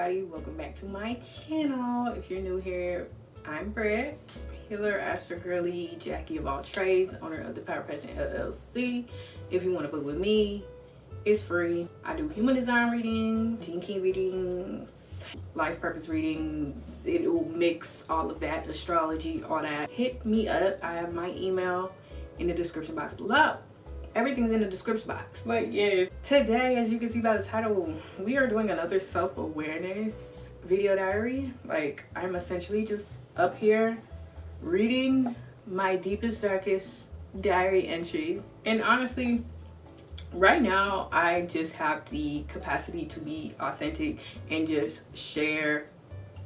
everybody, welcome back to my channel. If you're new here, I'm Britt, healer, astro girly, Jackie of all trades, owner of the Power Passion LLC. If you want to book with me, it's free. I do human design readings, gene key readings, life purpose readings. It will mix all of that, astrology, all that. Hit me up. I have my email in the description box below. Everything's in the description box. But yes, today, as you can see by the title, we are doing another self-awareness video diary. Like, I'm essentially just up here reading my deepest, darkest diary entries. And honestly, right now, I just have the capacity to be authentic and just share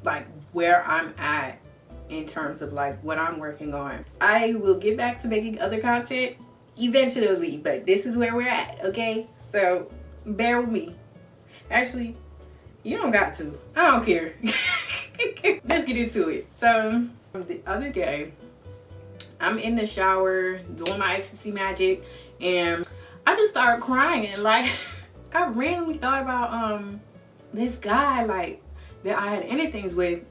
like where I'm at in terms of like what I'm working on. I will get back to making other content eventually, but this is where we're at, okay? So bear with me. Actually, you don't got to. I don't care. Let's get into it. So the other day, I'm in the shower doing my ecstasy magic, and I just started crying. And like, I randomly thought about this guy like that I had ended things with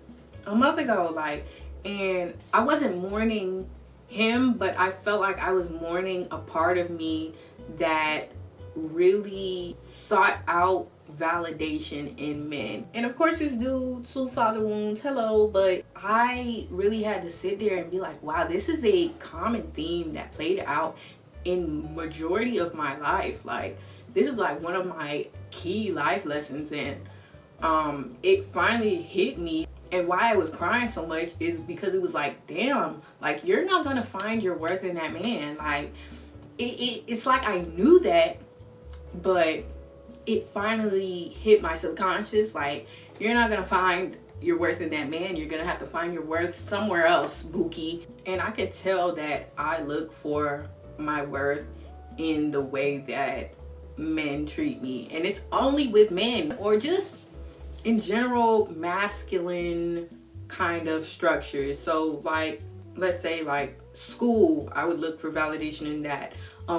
a month ago, like, and I wasn't mourning him, but I felt like I was mourning a part of me that really sought out validation in men. And of course, this dude, 2 father wounds, hello, but I really had to sit there and be like, wow, this is a common theme that played out in majority of my life. Like, this is like one of my key life lessons, and it finally hit me. And why I was crying so much is because it was like, damn, like, you're not gonna find your worth in that man. Like, it's like I knew that, but it finally hit my subconscious. Like, you're not gonna find your worth in that man. You're gonna have to find your worth somewhere else, Bookie. And I could tell that I look for my worth in the way that men treat me. And it's only with men, or just in general masculine kind of structures. So like, let's say like school, I would look for validation in that.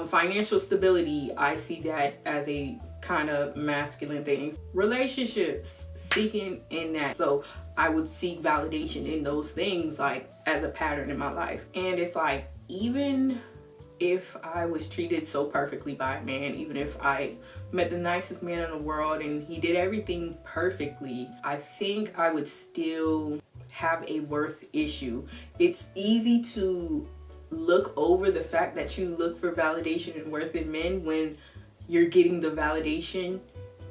Financial stability, I see that as a kind of masculine thing. Relationships, seeking in that. So I would seek validation in those things, like as a pattern in my life. And it's like, even if I was treated so perfectly by a man, even if I met the nicest man in the world and he did everything perfectly, I think I would still have a worth issue. It's easy to look over the fact that you look for validation and worth in men when you're getting the validation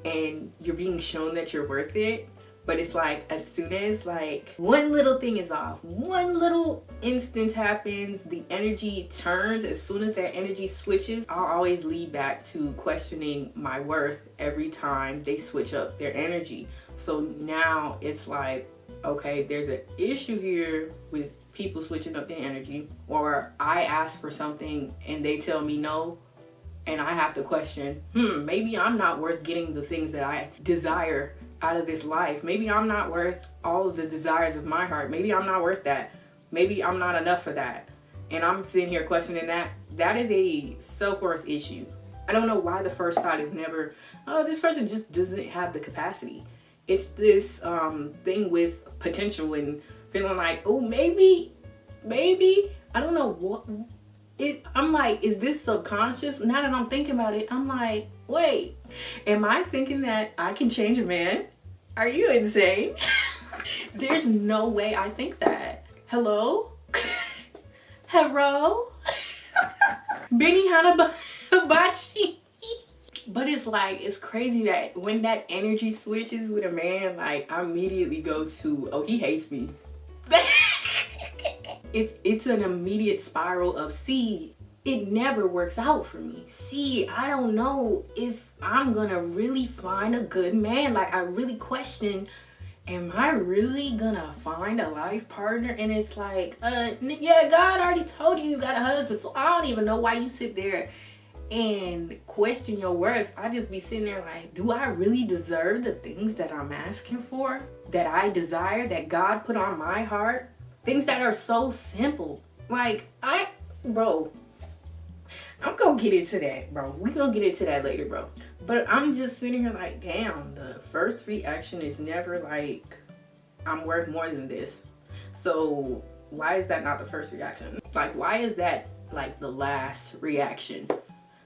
and you're being shown that you're worth it. But it's like, as soon as like one little thing is off, one little instance happens, the energy turns. As soon as that energy switches, I'll always lead back to questioning my worth every time they switch up their energy. So now it's like, okay, there's an issue here with people switching up their energy, or I ask for something and they tell me no, and I have to question, maybe I'm not worth getting the things that I desire out of this life. Maybe I'm not worth all of the desires of my heart. Maybe I'm not worth that. Maybe I'm not enough for that. And I'm sitting here questioning that. That is a self-worth issue. I don't know why the first thought is never, oh, this person just doesn't have the capacity. It's this thing with potential and feeling like, oh, maybe, I don't know what. I'm like, is this subconscious? Now that I'm thinking about it, I'm like, wait, am I thinking that I can change a man? Are you insane? There's no way I think that. Hello? Hello? Benny Hanabachi. But it's like, it's crazy that when that energy switches with a man, like, I immediately go to, oh, he hates me. It's an immediate spiral of, see, it never works out for me. See, I don't know if I'm gonna really find a good man. Like, I really question, am I really gonna find a life partner? And it's like, yeah, God already told you you got a husband, so I don't even know why you sit there and question your worth. I just be sitting there like, do I really deserve the things that I'm asking for, that I desire, that God put on my heart? Things that are so simple. Like, bro, I'm gonna get into that, bro. We gonna get into that later, bro. But I'm just sitting here like, damn, the first reaction is never like, I'm worth more than this. So why is that not the first reaction? Like, why is that like the last reaction?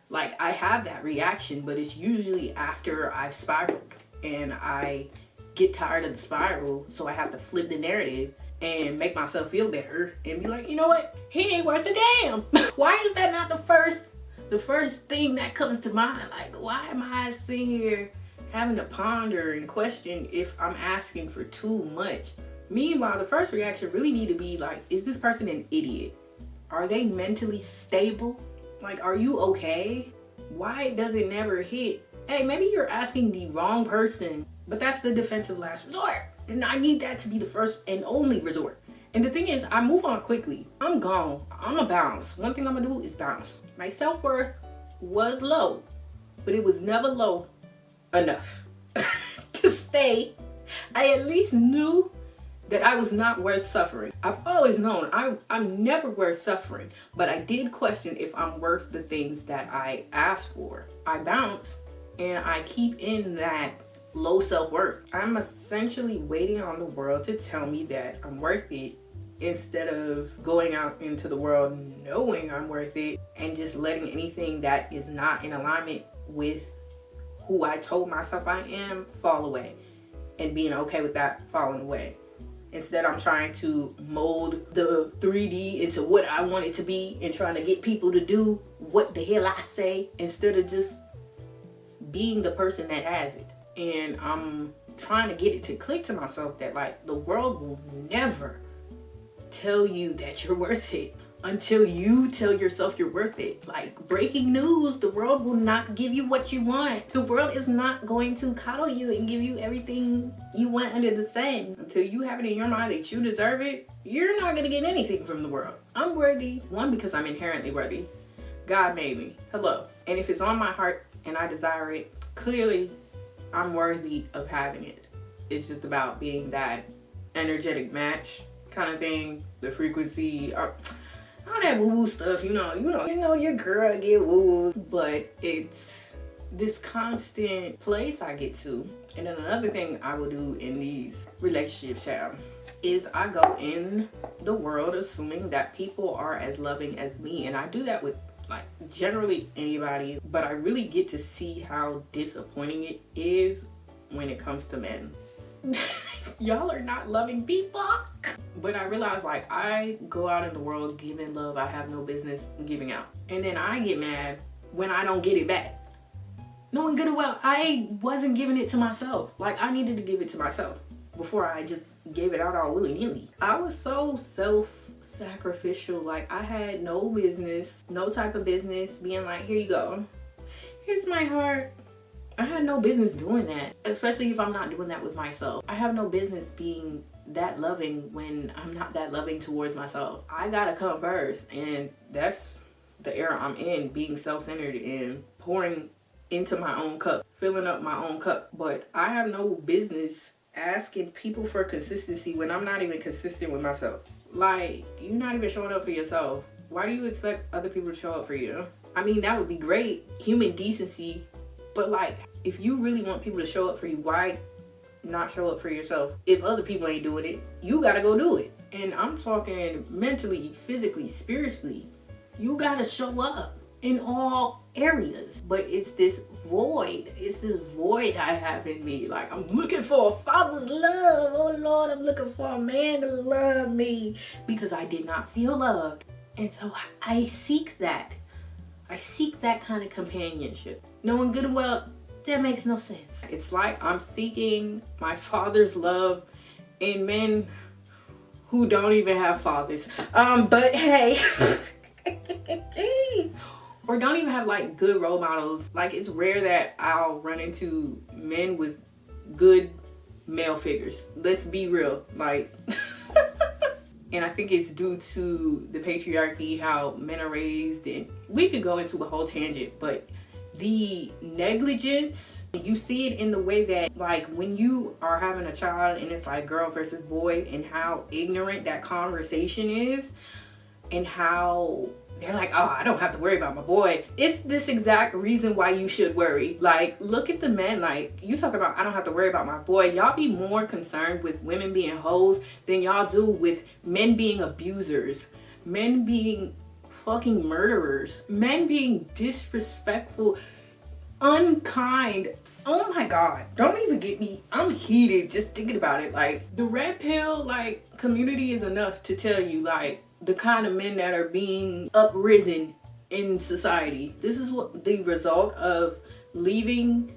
Like, I have that reaction, but it's usually after I've spiraled and I get tired of the spiral, so I have to flip the narrative and make myself feel better and be like, you know what? He ain't worth a damn. Why is that not the first thing that comes to mind? Like, why am I sitting here having to ponder and question if I'm asking for too much? Meanwhile, the first reaction really need to be like, is this person an idiot? Are they mentally stable? Like, are you okay? Why does it never hit? Hey, maybe you're asking the wrong person, but that's the defensive last resort. And I need that to be the first and only resort. And the thing is, I move on quickly. I'm gone. I'm gonna bounce. One thing I'm gonna do is bounce. My self-worth was low, but it was never low enough to stay. I at least knew that I was not worth suffering. I've always known I'm never worth suffering, but I did question if I'm worth the things that I asked for. I bounce and I keep in that low self-worth. I'm essentially waiting on the world to tell me that I'm worth it, instead of going out into the world knowing I'm worth it and just letting anything that is not in alignment with who I told myself I am fall away and being okay with that falling away. Instead, I'm trying to mold the 3D into what I want it to be and trying to get people to do what the hell I say instead of just being the person that has it. And I'm trying to get it to click to myself that like the world will never tell you that you're worth it until you tell yourself you're worth it. Like, breaking news, the world will not give you what you want. The world is not going to coddle you and give you everything you want under the sun. Until you have it in your mind that you deserve it, you're not gonna get anything from the world. I'm worthy, one, because I'm inherently worthy. God made me, hello. And if it's on my heart and I desire it, clearly I'm worthy of having it. It's just about being that energetic match kind of thing, the frequency, or all that woo-woo stuff, you know your girl get woo-woo. But it's this constant place I get to. And then another thing I will do in these relationships, child, is I go in the world assuming that people are as loving as me. And I do that with like generally anybody, but I really get to see how disappointing it is when it comes to men. Y'all are not loving people. But I realize, like, I go out in the world giving love I have no business giving out. And then I get mad when I don't get it back. Knowing good and well, I wasn't giving it to myself. Like, I needed to give it to myself before I just gave it out all willy-nilly. I was so self-sacrificial. Like, I had no business, no type of business being like, here you go. Here's my heart. I had no business doing that, especially if I'm not doing that with myself. I have no business being that loving when I'm not that loving towards myself. I gotta come first, and that's the era I'm in, being self-centered and pouring into my own cup, filling up my own cup. But I have no business asking people for consistency when I'm not even consistent with myself. Like, you're not even showing up for yourself. Why do you expect other people to show up for you? I mean, that would be great, human decency. But like, if you really want people to show up for you, why not show up for yourself? If other people ain't doing it, you gotta go do it. And I'm talking mentally, physically, spiritually. You gotta show up in all areas. But it's this void. It's this void I have in me. Like, I'm looking for a father's love. Oh Lord, I'm looking for a man to love me because I did not feel loved. And so I seek that. I seek that kind of companionship. Knowing good and well, that makes no sense. It's like I'm seeking my father's love in men who don't even have fathers. But hey, or don't even have like good role models. Like, it's rare that I'll run into men with good male figures. Let's be real. Like, and I think it's due to the patriarchy, how men are raised, and we could go into a whole tangent, but the negligence, you see it in the way that, like, when you are having a child and it's like girl versus boy, and how ignorant that conversation is, and how they're like, oh, I don't have to worry about my boy. It's this exact reason why you should worry. Like, look at the men. Like, you talk about, I don't have to worry about my boy. Y'all be more concerned with women being hoes than y'all do with men being abusers, men being fucking murderers, men being disrespectful, unkind. Oh my God, don't even get me, I'm heated just thinking about it. Like, the red pill, like, community is enough to tell you, like, the kind of men that are being uprisen in society. This is what the result of leaving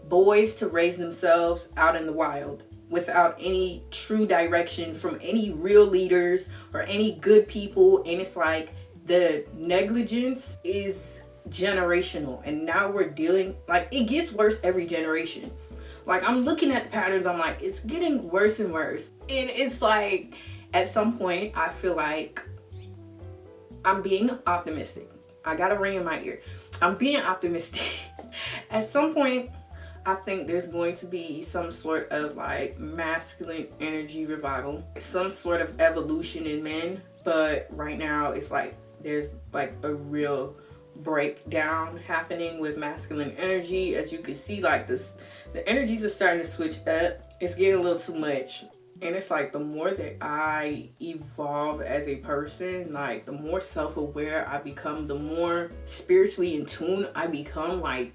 boys to raise themselves out in the wild without any true direction from any real leaders or any good people. And it's like the negligence is generational, and now we're dealing, like, it gets worse every generation. Like, I'm looking at the patterns, I'm like, it's getting worse and worse. And it's like, at some point, I feel like I'm being optimistic. I got a ring in my ear. I'm being optimistic. At some point, I think there's going to be some sort of like masculine energy revival, some sort of evolution in men. But right now, it's like there's like a real breakdown happening with masculine energy. As you can see, like this, the energies are starting to switch up. It's getting a little too much. And it's like the more that I evolve as a person, like the more self-aware I become, the more spiritually in tune I become, like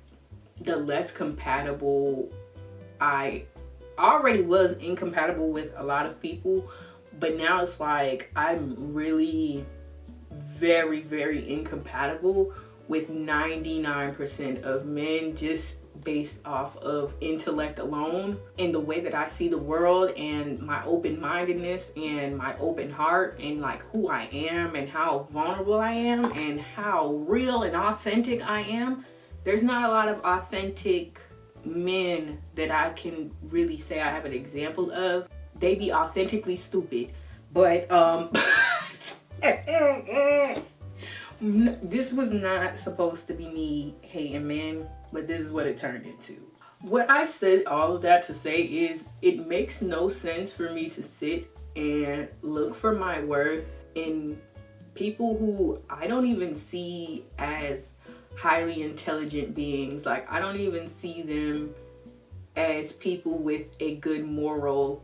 the less compatible I already was incompatible with a lot of people. But now it's like I'm really very, very incompatible with 99% of men, just based off of intellect alone, and the way that I see the world, and my open-mindedness and my open heart, and like who I am and how vulnerable I am and how real and authentic I am. There's not a lot of authentic men that I can really say I have an example of. They be authentically stupid. But this was not supposed to be me hating men, but this is what it turned into. What I said all of that to say is, it makes no sense for me to sit and look for my worth in people who I don't even see as highly intelligent beings. Like, I don't even see them as people with a good moral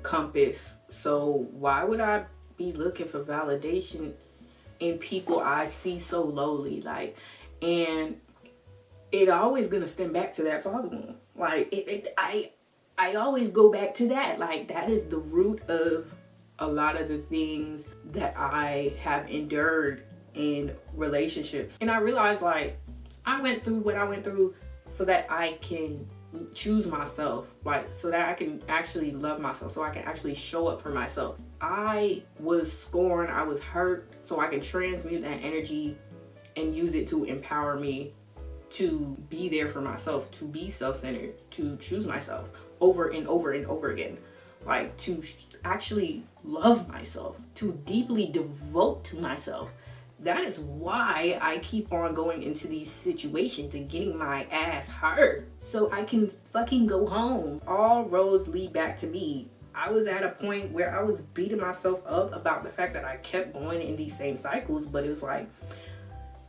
compass. So why would I be looking for validation in people I see so lowly? Like, and it always gonna stem back to that father wound. Like, I always go back to that. Like, that is the root of a lot of the things that I have endured in relationships. And I realized, like, I went through what I went through so that I can choose myself, like, so that I can actually love myself, so I can actually show up for myself. I was scorned, I was hurt, so I can transmute that energy and use it to empower me to be there for myself, to be self-centered, to choose myself over and over and over again. Like, to actually love myself, to deeply devote to myself. That is why I keep on going into these situations and getting my ass hurt, so I can fucking go home. All roads lead back to me. I was at a point where I was beating myself up about the fact that I kept going in these same cycles, but it was like,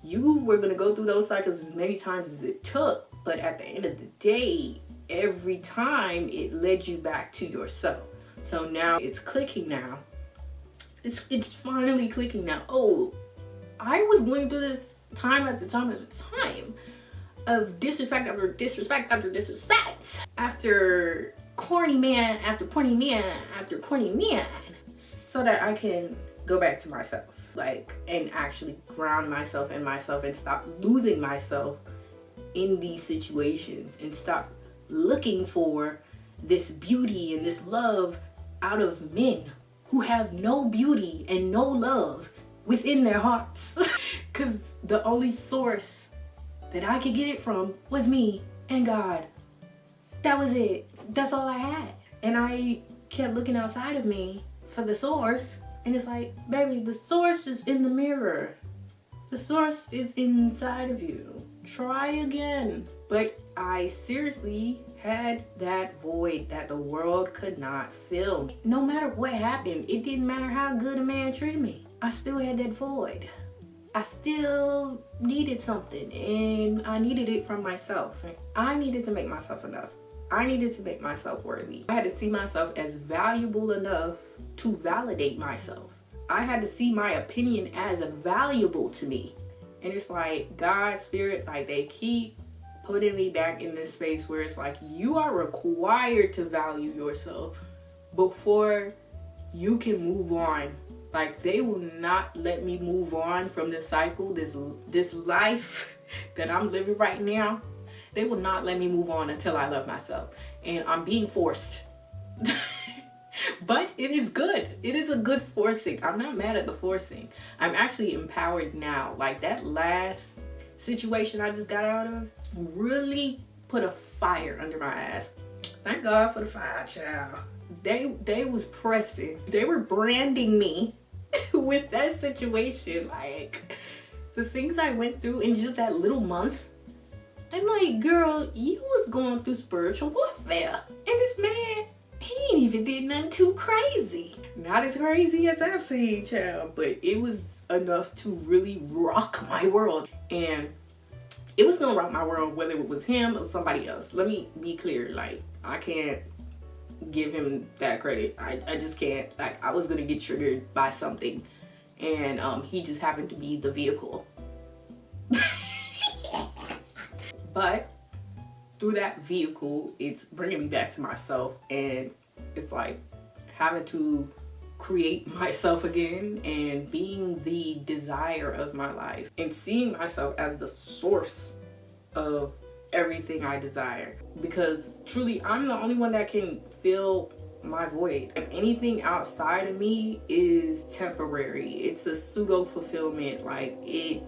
you were gonna go through those cycles as many times as it took, but at the end of the day, every time it led you back to yourself. So now it's clicking now. It's finally clicking now. Oh, I was going through this time after time after time of disrespect after disrespect after disrespect, after corny man after corny man after corny man, so that I can go back to myself, like, and actually ground myself in myself and stop losing myself in these situations and stop looking for this beauty and this love out of men who have no beauty and no love within their hearts. Because the only source that I could get it from was me and God. That was it. That's all I had. And I kept looking outside of me for the source. And it's like, baby, the source is in the mirror. The source is inside of you. Try again. But I seriously had that void that the world could not fill. No matter what happened, it didn't matter how good a man treated me. I still had that void. I still needed something, and I needed it from myself. I needed to make myself enough. I needed to make myself worthy. I had to see myself as valuable enough to validate myself. I had to see my opinion as valuable to me. And it's like God, Spirit, like they keep putting me back in this space where it's like you are required to value yourself before you can move on. Like they will not let me move on from this cycle, this life that I'm living right now. They will not let me move on until I love myself. And I'm being forced. But it is good. It is a good forcing. I'm not mad at the forcing. I'm actually empowered now. Like that last situation I just got out of really put a fire under my ass. Thank God for the fire, child. They was pressing. They were branding me with that situation. Like the things I went through in just that little month. I'm like, girl, you was going through spiritual warfare. And this man, he ain't even did nothing too crazy. Not as crazy as I've seen, child, but it was enough to really rock my world. And it was gonna rock my world whether it was him or somebody else. Let me be clear, like, I can't give him that credit. I just can't. Like, I was gonna get triggered by something. And he just happened to be the vehicle. But through that vehicle, it's bringing me back to myself, and it's like having to create myself again and being the desire of my life and seeing myself as the source of everything I desire, because truly I'm the only one that can fill my void. Like, anything outside of me is temporary. It's a pseudo fulfillment. Like, it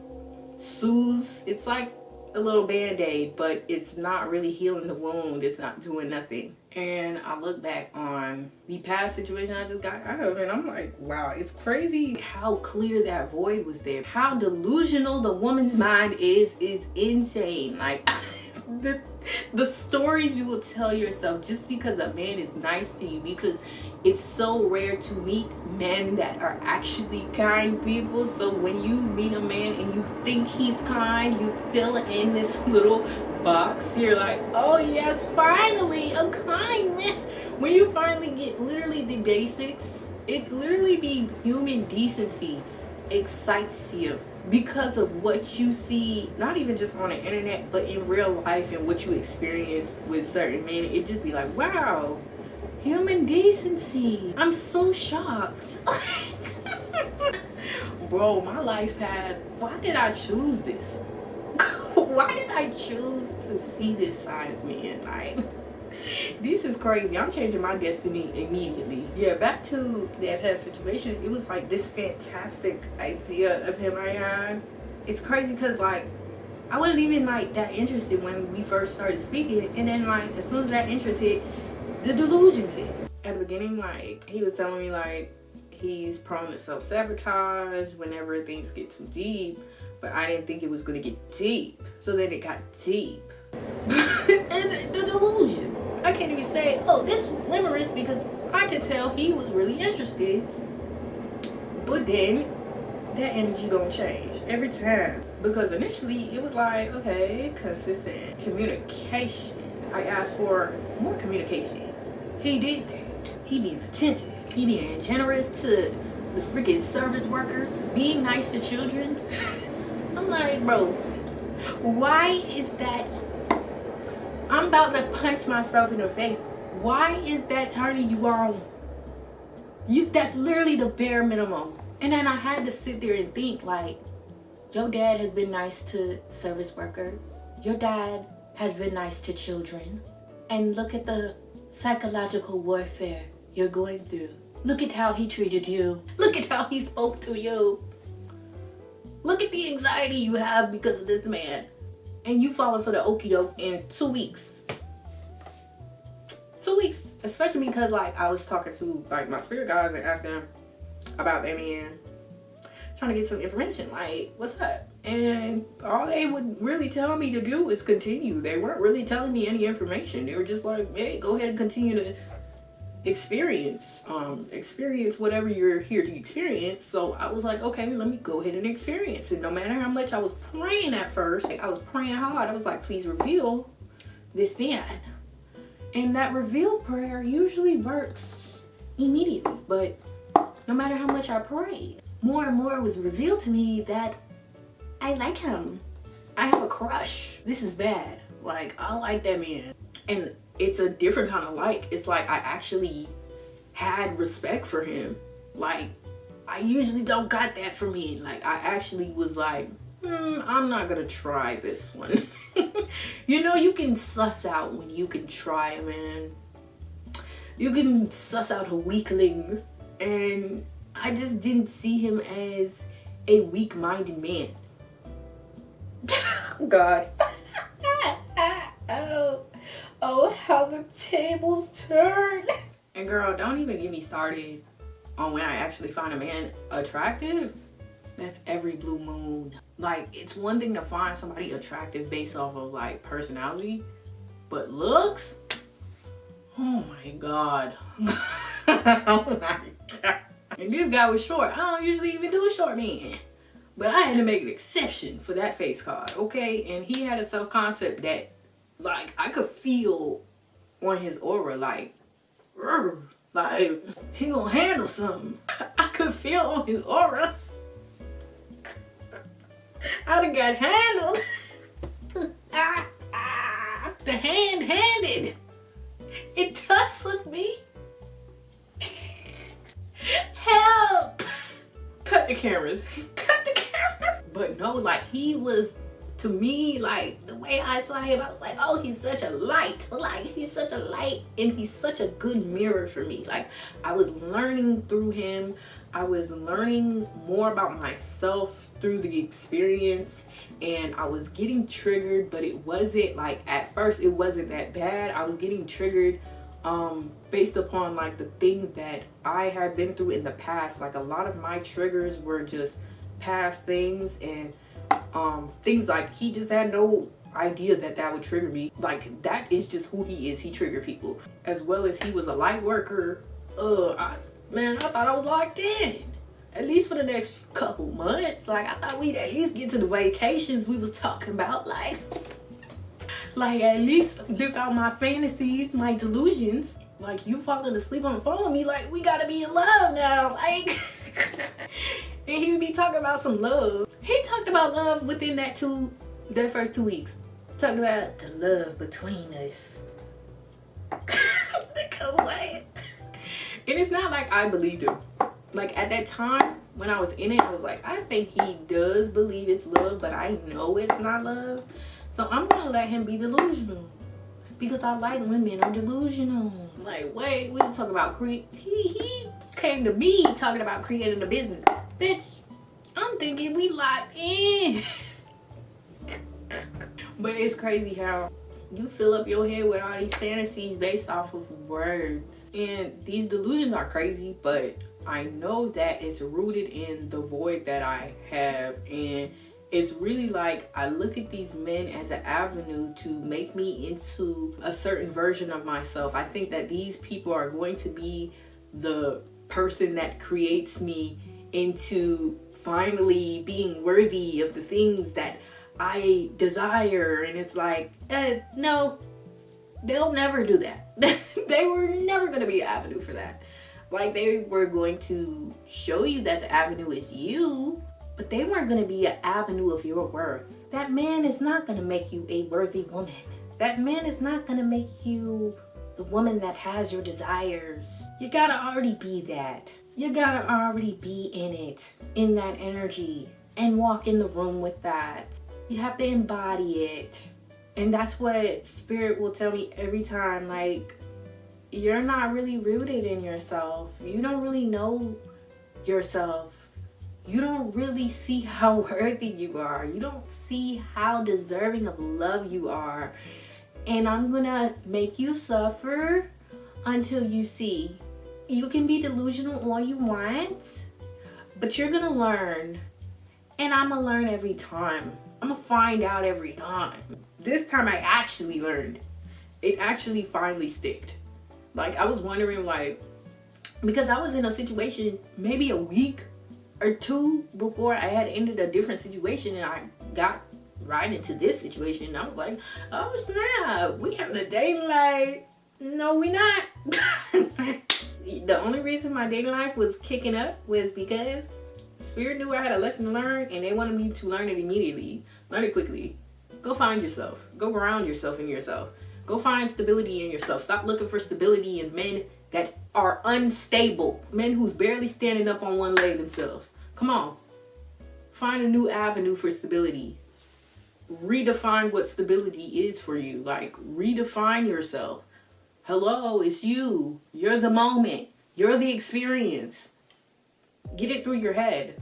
soothes. It's like a little band-aid, but it's not really healing the wound. It's not doing nothing. And I look back on the past situation I just got out of, and I'm like, wow, it's crazy how clear that void was there. How delusional the woman's mind is insane. Like the stories you will tell yourself just because a man is nice to you, because it's so rare to meet men that are actually kind people. So when you meet a man and you think he's kind, you fill in this little box. You're like, oh yes, finally a kind man. When you finally get literally the basics, it literally be human decency excites you because of what you see, not even just on the internet, but in real life and what you experience with certain men. It just be like, wow, human decency. I'm so shocked. Bro, my life path, why did I choose this? Why did I choose to see this side of me? And like, this is crazy. I'm changing my destiny immediately. Yeah, back to that past situation. It was like this fantastic idea of him I had. It's crazy because like I wasn't even like that interested when we first started speaking, and then like as soon as that interest hit, the delusions hit. At the beginning, like he was telling me like he's prone to self-sabotage whenever things get too deep, but I didn't think it was gonna get deep. So then it got deep. And the delusion. I can't even say, oh, this was glamorous, because I could tell he was really interested. But then that energy gonna change every time. Because initially it was like, okay, consistent communication. I asked for more communication. He did that. He being attentive. He being generous to the freaking service workers. Being nice to children. I'm like, bro, why is that? I'm about to punch myself in the face. Why is that turning you on? That's literally the bare minimum. And then I had to sit there and think like, your dad has been nice to service workers. Your dad has been nice to children. And look at the psychological warfare you're going through. Look at how he treated you. Look at how he spoke to you. Look at the anxiety you have because of this man. And you falling for the okie doke in 2 weeks. 2 weeks. Especially because like I was talking to like my spirit guides and asking them about that man. Trying to get some information. Like, what's up? And all they would really tell me to do is continue. They weren't really telling me any information. They were just like, hey, go ahead and continue to experience whatever you're here to experience. So I was like, okay, let me go ahead and experience it. No matter how much I was praying at first, like I was praying hard. I was like, please reveal this man. And that reveal prayer usually works immediately. But no matter how much I prayed, more and more was revealed to me that I like him. I have a crush. This is bad. Like, I like that man. And it's a different kind of like. It's like I actually had respect for him. Like, I usually don't got that for me. Like, I actually was like, I'm not gonna try this one. You know, you can suss out when you can try a man. You can suss out a weakling. And I just didn't see him as a weak-minded man. God. Oh, how the tables turn. And girl, don't even get me started on when I actually find a man attractive. That's every blue moon. Like, it's one thing to find somebody attractive based off of like personality, but looks, oh my God. Oh my God. And this guy was short. I don't usually even do short men, but I had to make an exception for that face card, okay? And he had a self-concept that, like, I could feel on his aura, like he gonna handle something. I could feel on his aura. I done got handled. The hand handed. It tussled me. Help! Cut the cameras. Cut the cameras. But no, like, he was, to me, like, the way I saw him, I was like, oh, he's such a light. Like, he's such a light, and he's such a good mirror for me. Like, I was learning through him. I was learning more about myself through the experience, and I was getting triggered, but it wasn't, like, at first, it wasn't that bad. I was getting triggered based upon, like, the things that I had been through in the past. Like, a lot of my triggers were just past things, and things like he just had no idea that that would trigger me. Like, that is just who he is. He triggered people. As well as he was a light worker. Man, I thought I was locked in. At least for the next couple months. Like, I thought we'd at least get to the vacations we was talking about. Like at least live out my fantasies, my delusions. Like, you falling asleep on the phone with me, like, we gotta be in love now. Like, and he would be talking about some love. He talked about love within that first 2 weeks. Talking about the love between us. What? And it's not like I believed him. Like, at that time, when I was in it, I was like, I think he does believe it's love, but I know it's not love. So I'm gonna let him be delusional. Because I like when men are delusional. Like, wait, we was talking about he came to me talking about creating a business. Bitch, I'm thinking we locked in. But it's crazy how you fill up your head with all these fantasies based off of words. And these delusions are crazy, but I know that it's rooted in the void that I have. And it's really like, I look at these men as an avenue to make me into a certain version of myself. I think that these people are going to be the person that creates me into finally being worthy of the things that I desire. And it's like, no, they'll never do that. They were never going to be an avenue for that. Like, they were going to show you that the avenue is you, but they weren't going to be an avenue of your worth. That man is not going to make you a worthy woman. That man is not going to make you the woman that has your desires. You gotta already be that. You gotta already be in it, in that energy, and walk in the room with that. You have to embody it. And that's what Spirit will tell me every time. Like, you're not really rooted in yourself. You don't really know yourself. You don't really see how worthy you are. You don't see how deserving of love you are. And I'm gonna make you suffer until you see. You can be delusional all you want, but you're gonna learn. And I'm gonna learn every time. I'm gonna find out every time. This time I actually learned. It actually finally sticked. Like, I was wondering, like, because I was in a situation maybe a week or two before I had ended a different situation, and I got right into this situation, and I was like, oh snap, we having a dating life. No, we not. The only reason my dating life was kicking up was because Spirit knew I had a lesson to learn, and they wanted me to learn it immediately. Learn it quickly. Go find yourself. Go ground yourself in yourself. Go find stability in yourself. Stop looking for stability in men that are unstable. Men who's barely standing up on one leg themselves. Come on. Find a new avenue for stability. Redefine what stability is for you. Like, redefine yourself. Hello, it's you. You're the moment. You're the experience. Get it through your head.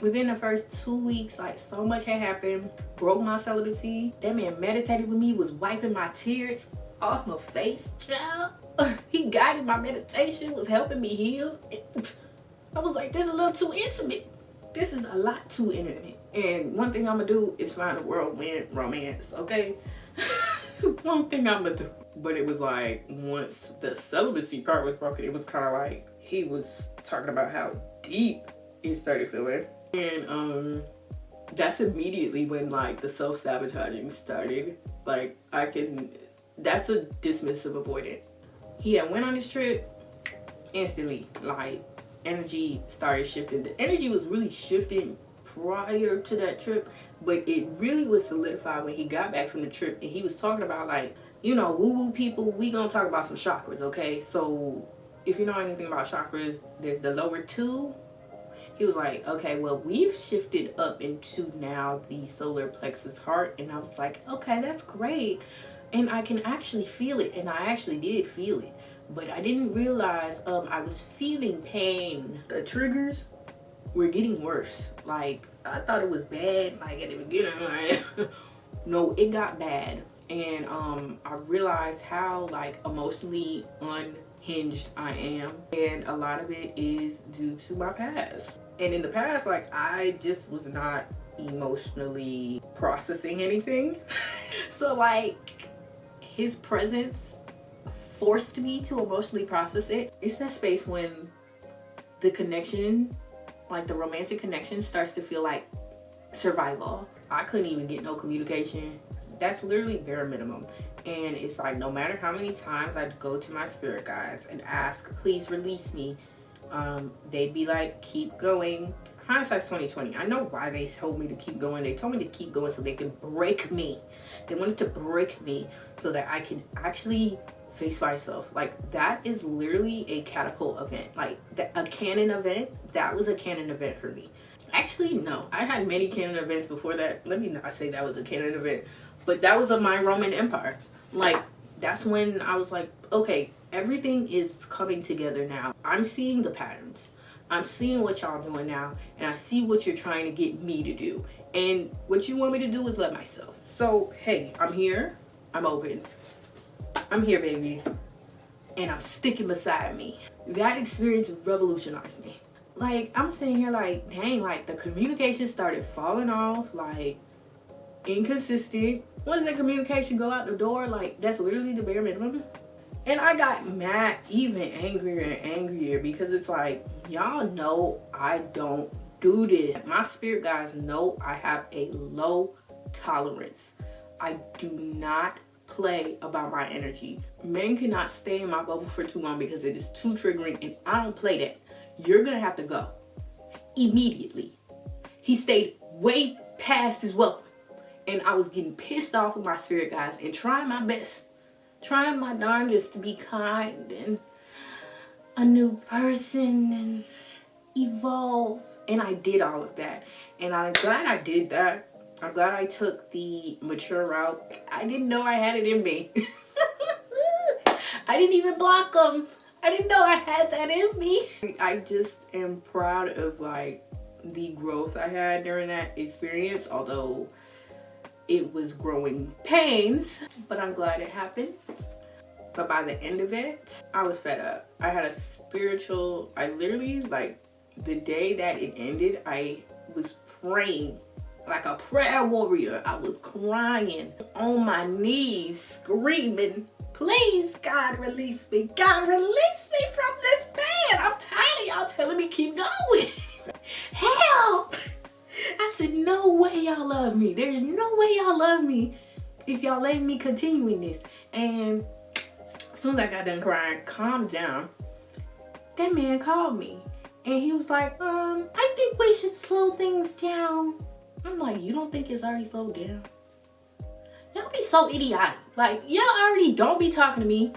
Within the first 2 weeks, like, so much had happened. Broke my celibacy. That man meditated with me, was wiping my tears off my face, child. He guided my meditation, was helping me heal. I was like, this is a little too intimate. This is a lot too intimate. And one thing I'm gonna do is find a whirlwind romance, okay? One thing I'm gonna do. But it was like, once the celibacy part was broken, it was kind of like, he was talking about how deep he started feeling. And that's immediately when, like, the self-sabotaging started. Like, that's a dismissive avoidant. He had went on this trip, instantly, like, energy started shifting. The energy was really shifting prior to that trip, but it really was solidified when he got back from the trip, and he was talking about, like, you know, woo-woo people, we gonna talk about some chakras, okay? So if you know anything about chakras, there's the lower two. He was like, okay, well, we've shifted up into now the solar plexus heart. And I was like, okay, that's great. And I can actually feel it. And I actually did feel it. But I didn't realize I was feeling pain. The triggers were getting worse. Like, I thought it was bad, like, at the beginning. Like, no, it got bad. And I realized how, like, emotionally unhinged I am. And a lot of it is due to my past. And in the past, like, I just was not emotionally processing anything. So, like, his presence forced me to emotionally process it. It's that space when the connection, like the romantic connection, starts to feel like survival. I couldn't even get no communication. That's literally bare minimum. And it's like, no matter how many times I'd go to my spirit guides and ask, please release me, they'd be like, keep going. Hindsight's 2020. I know why they told me to keep going. They told me to keep going so they could break me. They wanted to break me so that I could actually face myself. Like, that is literally a catapult event. Like, a canon event. That was a canon event for me. Actually, no. I had many canon events before that. Let me not say that was a canon event. But that was of my Roman Empire. Like, that's when I was like, okay, everything is coming together now. I'm seeing the patterns. I'm seeing what y'all doing now. And I see what you're trying to get me to do. And what you want me to do is let myself. So, hey, I'm here. I'm open. I'm here, baby. And I'm sticking beside me. That experience revolutionized me. Like, I'm sitting here like, dang, like, the communication started falling off. Like, inconsistent. Once that communication go out the door, like, that's literally the bare minimum. And I got mad, even angrier and angrier, because it's like, y'all know I don't do this. My spirit guides know I have a low tolerance. I do not play about my energy. Men cannot stay in my bubble for too long because it is too triggering, and I don't play that. You're gonna have to go immediately. He stayed way past his welcome. And I was getting pissed off with my spirit guides and trying my best. Trying my darndest to be kind and a new person and evolve. And I did all of that. And I'm glad I did that. I'm glad I took the mature route. I didn't know I had it in me. I didn't even block them. I didn't know I had that in me. I just am proud of, like, the growth I had during that experience. Although it was growing pains, but I'm glad it happened. But by the end of it, I was fed up. I had a I literally, like, the day that it ended, I was praying. like a prayer warrior. I was crying on my knees, screaming, please, God, release me. God, release me from this man. I'm tired of y'all telling me keep going. Help. I said, no way y'all love me. There's no way y'all love me if y'all let me continue in this. And as soon as I got done crying, calmed down, that man called me. And he was like, I think we should slow things down. I'm like, you don't think it's already slowed down? Y'all be so idiotic. Like, y'all already don't be talking to me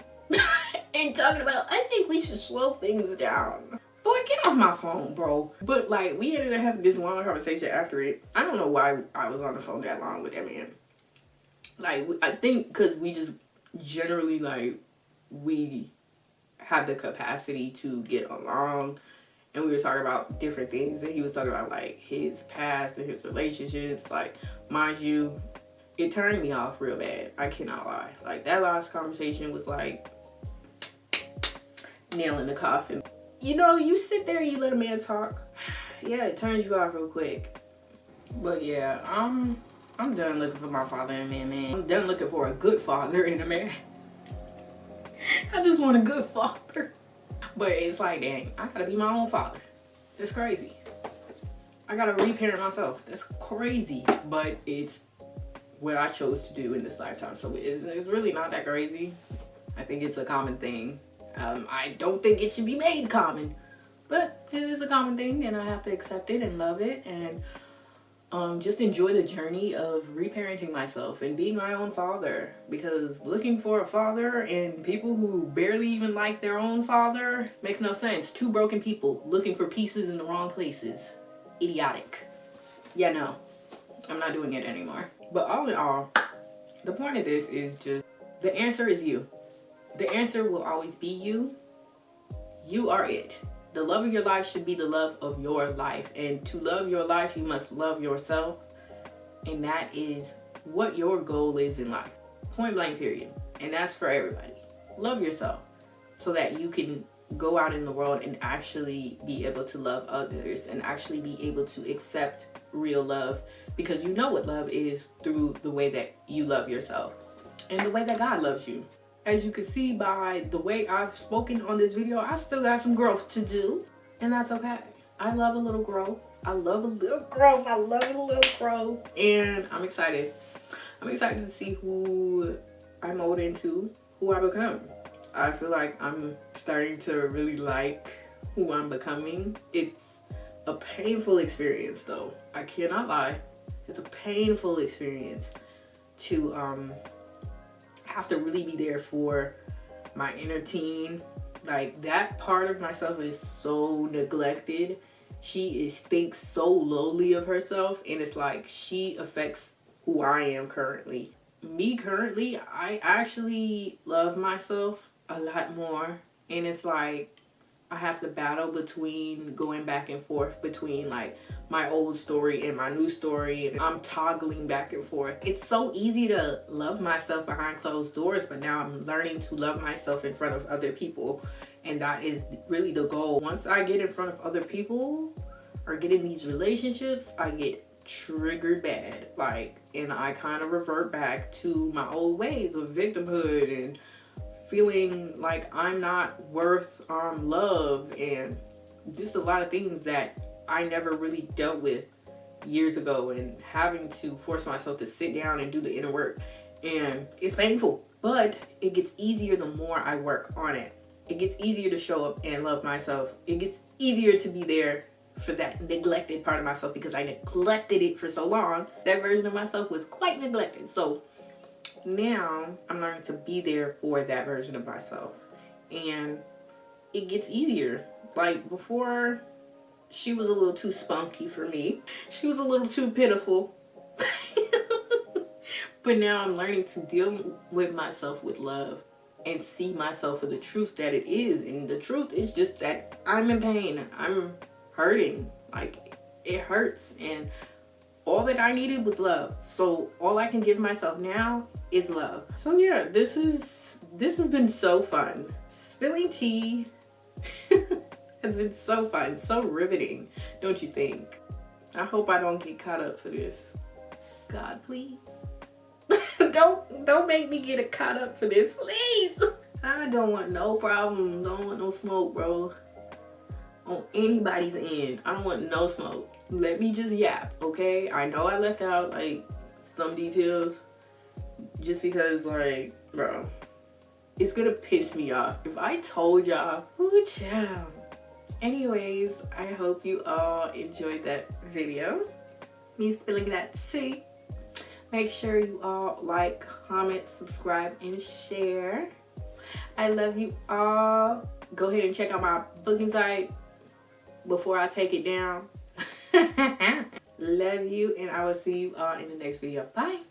and talking about, I think we should slow things down. Boy, get off my phone, bro. But like, we ended up having this long conversation after it. I don't know why I was on the phone that long with that man. Like, I think because we just generally, like, we have the capacity to get along. And we were talking about different things. And he was talking about, like, his past and his relationships. Like, mind you, it turned me off real bad. I cannot lie. Like, that last conversation was like nail in the coffin. You know, you sit there and you let a man talk. Yeah, it turns you off real quick. But yeah, I'm done looking for my father in a man. I'm done looking for a good father in a man. I just want a good father. But it's like, dang, I gotta be my own father. That's crazy. I gotta reparent myself. That's crazy. But it's what I chose to do in this lifetime. So it's really not that crazy. I think it's a common thing. I don't think it should be made common. But it is a common thing, and I have to accept it and love it. And just enjoy the journey of reparenting myself and being my own father. Because looking for a father and people who barely even like their own father makes no sense. Two broken people looking for pieces in the wrong places. Idiotic. Yeah, no, I'm not doing it anymore. But all in all, the point of this is just, the answer is you. The answer will always be you. You are it. The love of your life should be the love of your life. And to love your life, you must love yourself. And that is what your goal is in life. Point blank, period. And that's for everybody. Love yourself so that you can go out in the world and actually be able to love others and actually be able to accept real love, because you know what love is through the way that you love yourself and the way that God loves you. As you can see by the way I've spoken on this video, I still got some growth to do, and that's okay. I love a little growth. I love a little growth. I love a little growth. And I'm excited. I'm excited to see who I mold into, who I become. I feel like I'm starting to really like who I'm becoming. It's a painful experience though. I cannot lie. It's a painful experience to have to really be there for my inner teen. Like, that part of myself is so neglected. She thinks so lowly of herself, and it's like she affects who I am currently. Me currently, I actually love myself a lot more, and it's like I have to battle between going back and forth between like my old story and my new story, and I'm toggling back and forth. It's so easy to love myself behind closed doors, but now I'm learning to love myself in front of other people, and that is really the goal. Once I get in front of other people or get in these relationships, I get triggered bad, like, and I kind of revert back to my old ways of victimhood and feeling like I'm not worth love, and just a lot of things that I never really dealt with years ago, and having to force myself to sit down and do the inner work. And it's painful, but it gets easier the more I work on it. It gets easier to show up and love myself. It gets easier to be there for that neglected part of myself, because I neglected it for so long. That version of myself was quite neglected. So now I'm learning to be there for that version of myself, and it gets easier. Like, before, she was a little too spunky for me. She was a little too pitiful. But now I'm learning to deal with myself with love and see myself for the truth that it is. And the truth is just that I'm in pain. I'm hurting. Like, it hurts, and all that I needed was love. So all I can give myself now is love. So yeah, this has been so fun. Spilling tea has been so fun, so riveting, don't you think? I hope I don't get caught up for this. God, please. don't make me get caught up for this, please. I don't want no problems. I don't want no smoke, bro. On anybody's end. I don't want no smoke. Let me just yap, okay? I know I left out like some details just because, like, bro, it's gonna piss me off if I told y'all. Ooh, child. Anyways, I hope you all enjoyed that video. Me spilling that tea. Make sure you all like, comment, subscribe, and share. I love you all. Go ahead and check out my booking site before I take it down. Love you, and I will see you all in the next video. Bye.